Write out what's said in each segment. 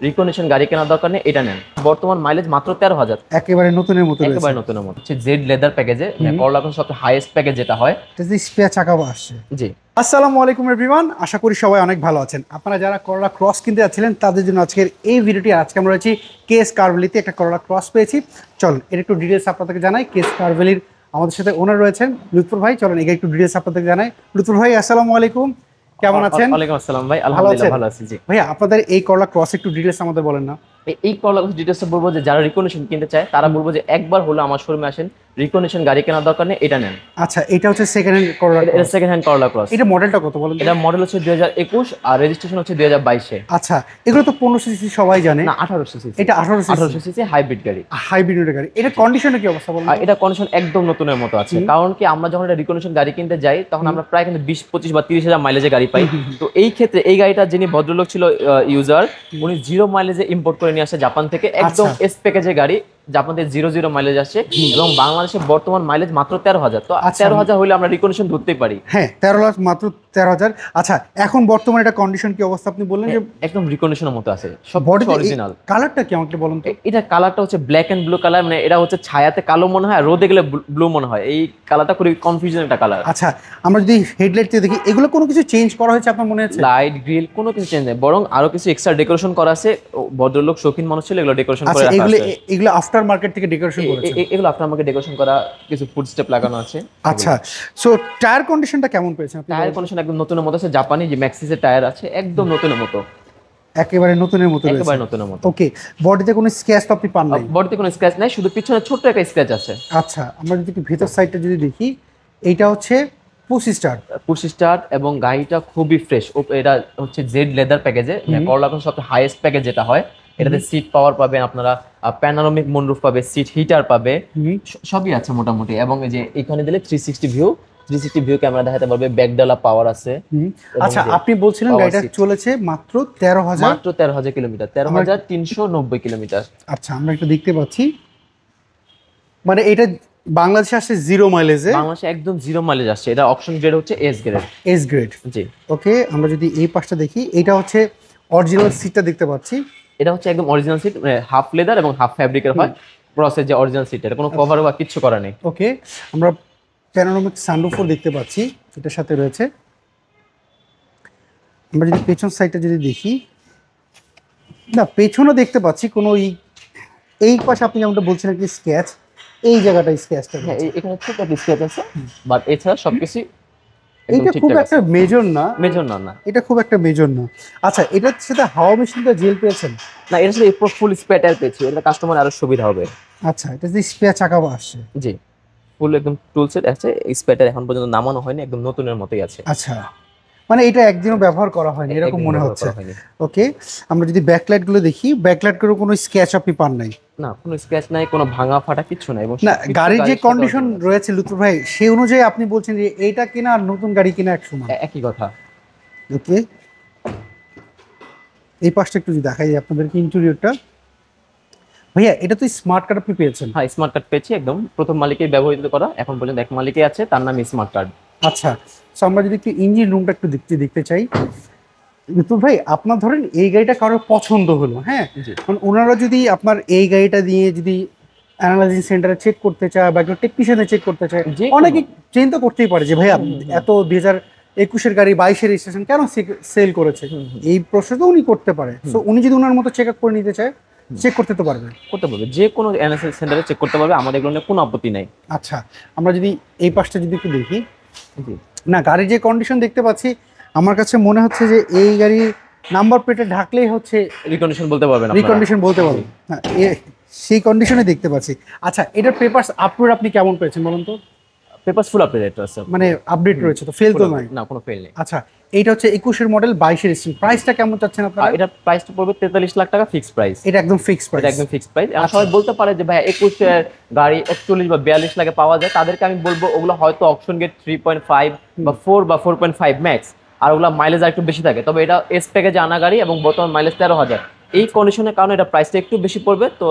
Recondition গাড়ি কেনার দরকার নেই, এটা নেন। বর্তমান মাইলেজ মাত্র 13,000, একেবারে নতুনের মতো রয়েছে। একেবারে নতুনের মতো। হচ্ছে জেড লেদার প্যাকেজে, করলা এখন সবচেয়ে হাইয়েস্ট প্যাকেজ যেটা হয়। এটা যে স্পেয়ার চাকাও আসছে। জি, আসসালামু আলাইকুম এভরিওয়ান, আশা করি সবাই অনেক ভালো আছেন। আপনারা যারা করলা ক্রস কিনতে যাচ্ছিলেন তাদের জন্য আজকের এই ভিডিওটি। আজকে আমরা রয়েছি কেএস কার ভ্যালিতে, একটা করলা ক্রস পেয়েছি। চলুন এর একটু ডিটেলস আপনাদেরকে জানাই। কেএস কার ভ্যালির আমাদের সাথে ওনার রয়েছেন লুৎফর ভাই। চলুন এর একটু ডিটেলস আপনাদেরকে জানাই। লুৎফর ভাই আসসালামু আলাইকুম, কেমন আছেন? ওয়ালাইকুম আসসালাম ভাই, আলহামদুলিল্লাহ ভালো আছি। জি ভাইয়া, আপনাদের এই করলা ক্রস একটু ডিটেলস আমাদের বলেন না। এই করলা ডিটেলসটা বলবো যে যারা রিকন্ডিশন কিনতে চায় তারা বলবো যে একবার হলো আমার শোরুমে আসেন, রিকন্ডিশন গাড়ি কেনার দরকার নেই, এটা নেন। আচ্ছা, এটা হচ্ছে সেকেন্ড হ্যান্ড করলা এটা ক্রস। সেকেন্ড হ্যান্ড করলা ক্রস। এটা মডেলটা কত বলেন তো? এটা মডেল হচ্ছে 2021 আর রেজিস্ট্রেশন হচ্ছে 2022-এ। আচ্ছা, এগুলো তো 1500 সিসি সবাই জানে। না, 1800 সিসি। এটা 1800 সিসি হাইব্রিড গাড়ি। হাইব্রিড গাড়ি। এটা কন্ডিশনে কি অবস্থা বলেন? আর এটা কন্ডিশন একদম নতুনের মতো আছে। কারণ কি, আমরা যখন এটা রিকন্ডিশন গাড়ি কিনতে যাই তখন আমরা প্রায় কিন্তু 20, 25 বা 30,000 মাইলেজে গাড়ি পাই। তো এই ক্ষেত্রে এই গাড়িটা যিনি ভদ্রলোক ছিল ইউজার, উনি 0 মাইলেজে ইম্পোর্ট করে নিয়ে আসে জাপান থেকে, একদম এস প্যাকেজের গাড়ি। জাপান থেকে 0 মাইলেজ আসছে এবং বাংলাদেশে বর্তমান মাইলেজ মাত্র 13,000। তো 13,000 হলে আমরা রিকন্ডিশন ধরতেই পারি। হ্যাঁ, 13 লাখ, মাত্র 13,000। আচ্ছা, এখন বর্তমানে এটা কন্ডিশন কি অবস্থা? আপনি বললেন যে একদম রিকন্ডিশনের মতো আছে, সব অরিজিনাল। কালারটা কি আমাকে বলুন তো? এটা কালারটা হচ্ছে ব্ল্যাক এন্ড ব্লু কালার, মানে এটা হচ্ছে ছায়াতে কালো মনে হয় আর রোদে গেলে ব্লু মনে হয়। এই কালারটা খুবই কনফিউশন একটা কালার। আচ্ছা, আমরা যদি হেডলাইট দিয়ে দেখি, এগুলো কোনো কিছু চেঞ্জ করা হয়েছে আপনার মনে আছে? লাইট গ্রিল কোনো কিছু চেঞ্জ নেই, বরং আরো কিছু এক্সট্রা ডেকোরেশন করা আছে। ভদ্রলোক শৌখিন মানুষ ছিল, এগুলো ডেকোরেশন করে আচ্ছা, রাখা এগুলো আছে। এগুলো আফটার মার্কেট থেকে ডেকোরেশন করেছে? এগুলো আপনার আমাকে ডেকোরেশন করা, কিছু ফুড স্টেপ লাগানো আছে। আচ্ছা, সো টায়ার কন্ডিশনটা কেমন পেয়েছেন আপনি? টায়ার কন্ডিশন একদম নতুনের মতো আছে। জাপানি যে ম্যাক্সিসের টায়ার আছে, একদম নতুনের মতো, একেবারে নতুনের মতো রয়েছে। একেবারে নতুনের মতো। ওকে, বডিতে কোনো স্ক্র্যাচ তো আপনি পান নাই? বডিতে কোনো স্ক্র্যাচ নাই, শুধু পিছনে ছোট্ট একটা স্ক্র্যাচ আছে। আচ্ছা, আমরা যদি একটু ভেতর সাইডটা যদি দেখি, এইটা হচ্ছে পুশ স্টার্ট। পুশ স্টার্ট এবং গাড়িটা খুবই ফ্রেশ। এটা হচ্ছে জেড লেদার প্যাকেজে, করলা এখন সবচেয়ে হাইয়েস্ট প্যাকেজ যেটা হয়। এটাতে সিট পাওয়ার পাবেন আপনারা, প্যানোরামিক মুনরুফ পাবে, সিট হিটার পাবে, সবই আছে মোটামুটি। এবং এই যে এখানে দিলে 360 ভিউ, 360 ভিউ ক্যামেরা দেখাতে পারবে, ব্যাকডালা পাওয়ার আছে। আচ্ছা, আপনি বলছিলেন গাড়িটা চলেছে মাত্র 13,000, মাত্র 13,000 কিলোমিটার, 13,390 কিলোমিটার। আচ্ছা, আমরা একটু দেখতে পাচ্ছি, মানে এটা বাংলাদেশে আসছে 0 মাইলেজে। বাংলাদেশে একদম 0 মাইলেজ আসছে। এটা অপশন গ্রেড হচ্ছে এস গ্রেড। এস গ্রেড, জি। ওকে, আমরা যদি এই পাশটা দেখি, এটা হচ্ছে অরিজিনাল সিটটা দেখতে পাচ্ছি। এটা হচ্ছে একদম অরিজিনাল সিট, হাফ লেদার এবং হাফ ফ্যাব্রিকের হয়। প্রসেস যে অরিজিনাল সিট, এটা কোনো কভার বা কিছু করা নেই। ওকে, আমরা প্যানোরামিক সানরুফও দেখতে পাচ্ছি, এটার সাথে রয়েছে। আমরা যদি পেছন সাইডটা যদি দেখি, না পেছনও দেখতে পাচ্ছি কোনো এই পাশে আপনি যেমনটা বলছিলেন কি স্ক্র্যাচ, এই জায়গাটায় স্ক্র্যাচটা। হ্যাঁ, এখানে ছোট একটা স্ক্র্যাচ আছে, বাট এছাড়া সবকিছু এটা খুব একটা মেজর না। মেজর না, না এটা খুব একটা মেজর না। আচ্ছা, এটার সাথে হাওয়া মেশিনটা জেল পেয়েছেন? না, এর সাথে ফুল স্পেয়ার টায়ার পেয়েছি, এটা কাস্টমার আরো সুবিধা হবে। আচ্ছা, এটা যে স্পেয়ার চাকা আসছে? জি, ফুল একদম টুল সেট আছে। স্পেয়ার টায়ার এখন পর্যন্ত নামানো হয়নি, একদম নতুনের মতোই আছে। আচ্ছা, মানে এটা একদিনও ব্যবহার করা হয়নি এরকম মনে হচ্ছে। ওকে, আমরা যদি ব্যাকলাইট গুলো দেখি, ব্যাকলাইট গুলো কোনো স্ক্র্যাচ আপনি পান নাই? না, কোনো স্ক্র্যাচ নাই, কোনো ভাঙা ফাটা কিছু নাই। এবং না, গাড়ির যে কন্ডিশন রয়েছে লুৎফর ভাই, সেই অনুযায়ী আপনি বলছেন যে এইটা কিনা আর নতুন গাড়ি কিনা এক সমান, একই কথা। ওকে, এই পাশটা একটু যদি দেখাই আপনাদেরকে ইন্টেরিয়রটা। ভাইয়া, এটা তো স্মার্ট কার্ড আপনি পেয়েছেন? হ্যাঁ, স্মার্ট কার্ড পেয়েছি, একদম প্রথম মালিকেই ব্যবহৃত করা। এখন পর্যন্ত এক মালিকই আছে, তার নাম স্মার্ট কার্ড। আচ্ছা, সো আমরা যদি একটু ইঞ্জিন রুমটা একটু দেখতে চাই লুৎফর ভাই, আপনার ধরেন এই গাড়িটা কারোর পছন্দ হলো, হ্যাঁ, মানে ওনারা যদি আপনার এই গাড়িটা দিয়ে যদি অ্যানালাইজিং সেন্টারে চেক করতে চায় বা একটু টেকনিশিয়ানে চেক করতে চায়, অনেকে চিন্তা করতেই পারে যে ভাইয়া এত 2021-এর গাড়ি 22-এর রেজিস্ট্রেশন কেন সেল করেছে, এই প্রশ্ন তো উনি করতে পারে। সো উনি যদি ওনার মতো চেক আপ করে নিতে চায়, চেক করতে তো পারবে, যে কোনো অ্যানালাইসিস সেন্টারে চেক করতে পারবে, আমাদের এগুলো নিয়ে কোনো আপত্তি নাই। আচ্ছা, আমরা যদি এই পাশটা যদি একটু দেখি, না গাড়ির যে কন্ডিশন দেখতে পাচ্ছি, আমার কাছে মনে হচ্ছে যে এই গাড়ির নাম্বার প্লেটে ঢাকলেই হচ্ছে রিকন্ডিশন বলতে পারবেন, রিকন্ডিশন বলতে পারবেন, হ্যাঁ, সেই কন্ডিশনে দেখতে পাচ্ছি। আচ্ছা, এটার পেপারস আপলোড আপনি কেমন পেয়েছেন বলুন তো? পেপারস ফুল আপডেট আছে, মানে আপডেট রয়েছে তো, ফেল তো নয়? না, কোনো ফেল নেই। আচ্ছা, এইটা হচ্ছে 21-এর মডেল 22-এর স্ট্রিম, প্রাইসটা কেমন চাচ্ছেন আপনারা? এটা প্রাইসটা পড়বে 43 লাখ টাকা, ফিক্সড প্রাইস। এটা একদম ফিক্সড প্রাইস? এটা একদম ফিক্সড প্রাইস। আর সবাই বলতে পারে যে ভাই 21-এর গাড়ি 41 বা 42 লাখে পাওয়া যায়, তাদেরকে আমি বলবো ওগুলো হয়তো অপশন গেট 3.5 বা 4 বা 4.5 ম্যাক্স, আর ওগুলো মাইলেজ আর একটু বেশি থাকে। তবে এটা এস প্যাকেজে আনা গাড়ি এবং বর্তমান মাইলেজ 13,000। এই কন্ডিশনের কারণে এটা প্রাইসটা একটু বেশি পড়বে। তো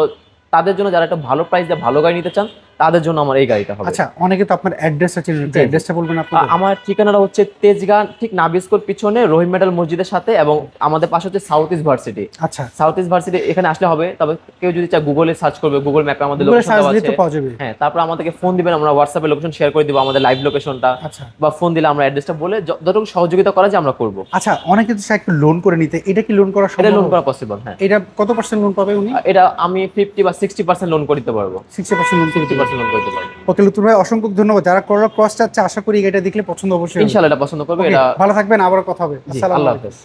তাদের জন্য যারা একটা ভালো প্রাইস দিয়ে ভালো গাড়ি নিতে চান, তাদের জন্য আমার এই গাড়িটা হবে। আচ্ছা, অনেকে তো আপনার অ্যাড্রেসটা চেনেন, অ্যাড্রেসটা বলবেন আপনি? আমার ঠিকানাটা হচ্ছে তেজগাঁ, ঠিক নাবি স্কুল পিছনে রহিম মেডাল মসজিদের সাথে, এবং আমাদের পাশে হচ্ছে সাউথ ইস্ট ভার্সিটি। আচ্ছা, সাউথ ইস্ট ভার্সিটি এখানে আসলে হবে। তবে কেউ যদি চায় গুগলে সার্চ করবে, গুগল ম্যাপে আমাদের Google লোকেশন search দেওয়া দিলে আছে। তো পাওয়া যাবে। হ্যাঁ, তারপর আমাদেরকে ফোন দিবেন, আমরা হোয়াটসঅ্যাপে লোকেশন শেয়ার করে দিব, আমাদের লাইভ লোকেশনটা। আচ্ছা বা ফোন দিলে আমরা অ্যাড্রেসটা বলে যতটুকু সহযোগিতা করা যায় আমরা করব। আচ্ছা, অনেকে তো চায় একটু লোন করে নিতে, এটা কি লোন করা এটা সম্ভব? লোন করা পসিবল, হ্যাঁ। এটা কত পার্সেন্ট লোন পাবে উনি? এটা আমি 50 বা 60% লোন করতে পারবো। 60% লোন? 60% লোন করতে পারবো। ওকে লুতুর ভাই, অসংখ্য ধন্যবাদ। যারা করোলা ক্রস চাচ্ছে, আশা করি এটা দেখলে পছন্দ অবশ্যই হবে। ইনশাআল্লাহ এটা পছন্দ করবে। Okay, এটা ভালো থাকবেন, আবার কথা হবে। জি, আসসালামু আল্লাহ আলাইকুম। হাফেজ।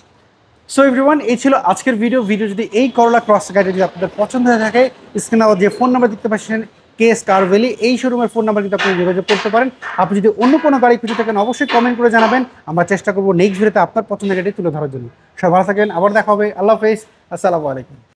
সো এভরিওয়ান, এই ছিল আজকের ভিডিও। যদি এই করোলা ক্রস গাড়ি যদি আপনাদের পছন্দ হয়ে থাকে, স্ক্রিনে যে ফোন নাম্বার দেখতে পাচ্ছেন কেএস কার ভ্যালি, এই শোরুমের ফোন নাম্বার কিন্তু আপনি যোগাযোগ করতে পারেন। আপনি যদি অন্য কোনো গাড়ি খুঁজে থাকেন অবশ্যই কমেন্ট করে জানাবেন, আমরা চেষ্টা করবো নেক্সট ভিডিওতে আপনার পছন্দের গাড়ি তুলে ধরার জন্য। সবাই ভালো থাকেন, আবার দেখা হবে। আল্লাহ হাফেজ, আসসালামু আলাইকুম।